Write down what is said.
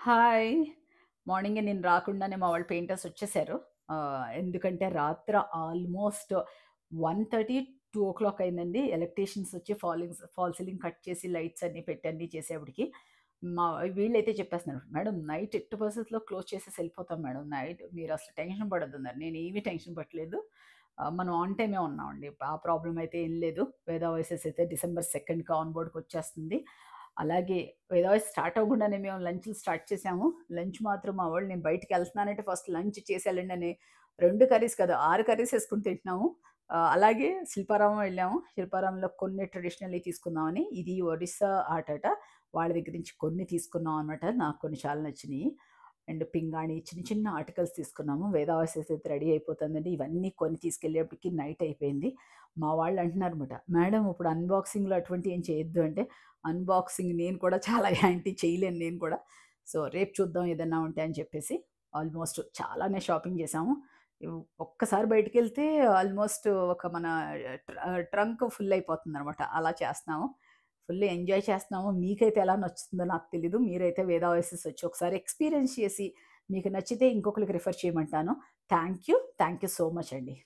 Hi. మార్నింగే నేను రాకుండానే మా వాళ్ళు పెయింటర్స్ వచ్చేసారు. ఎందుకంటే రాత్ర ఆల్మోస్ట్ 1:30, 2:00 అయిందండి. ఎలక్ట్రీషియన్స్ వచ్చి ఫాల్ సీలింగ్ కట్ చేసి లైట్స్ అన్నీ పెట్టి అన్నీ చేసేప్పటికి మా వీళ్ళైతే చెప్పేస్తున్నారు, "మేడం నైట్ ఎట్టి పరిస్థితిలో క్లోజ్ చేసేసి ఎళ్ళిపోతాం మేడం. నైట్ మీరసలు టెన్షన్ పడొద్దన్నారు." నేనేమి టెన్షన్ పట్టలేదు. మనం ఆన్ టైమే ఉన్నామండి. ఆ ప్రాబ్లమ్ అయితే ఏం లేదు. వేద వాయిసెస్ అయితే డిసెంబర్ 2కి ఆన్ బోర్డ్‌కొచ్చేస్తుంది. అలాగే వేదవాయిస్ స్టార్ట్ అవ్వకుండానే మేము లంచ్‌లు స్టార్ట్ చేసాము. లంచ్ మాత్రం మా వోళ్ళు నేను బయటికెళ్తున్నానంటే ఫస్ట్ లంచ్ చేసేళ్ళండి అని 2 కర్రీస్ కాదు 6 కర్రీస్ ఏసుకొని తింటున్నాము. అలాగే శిల్పారామం వెళ్ళాము. శిల్పారామంలో కొన్ని ట్రెడిషనల్‌వి తీసుకుందామని. ఇది ఒరిస్సా ఆర్ట్ వాళ్ళ దగ్గర నుంచి కొన్ని తీసుకున్నాం అనమాట. నాకు కొన్ని చాలా నచ్చినియి. అండ్ పింగాణి చిన్న చిన్న ఆర్టికల్స్ తీసుకున్నాము. వేద వాయిసెస్ అయితే రెడీ అయిపోతుందండి. ఇవన్నీ కొని తీసుకెళ్ళేప్పటికి నైట్ అయిపోయింది. మా వాళ్ళు అంటున్నారన్నమాట, "మేడం ఇప్పుడు అన్బాక్సింగ్‌లు అటువంటివి ఏం చేయొద్దు" అంటే, అన్బాక్సింగ్ నేను కూడా చాలా యాంటీ చేయలేను నేను కూడా. సో, రేపు చూద్దాం ఏదన్నా ఉంటే అని చెప్పేసి ఆల్మోస్ట్ చాలానే షాపింగ్ చేశాము. ఒక్కసారి బయటికెళ్తే ఆల్మోస్ట్ ఒక మన ట్రంక్ ఫుల్ అయిపోతుందనమాట. అలా చేస్తున్నాము. ఫుల్ ఎంజాయ్ చేస్తున్నాము. మీకైతే ఎలా నచ్చుతుందో నాకు తెలీదు. మీరైతే వేద ఓఎసిస్ వచ్చి ఒకసారి ఎక్స్‌పీరియన్స్ చేసి మీకు నచ్చితే ఇంకొకళ్ళకి రిఫర్ చేయమంటాను. Thank you. Thank you so much అండి.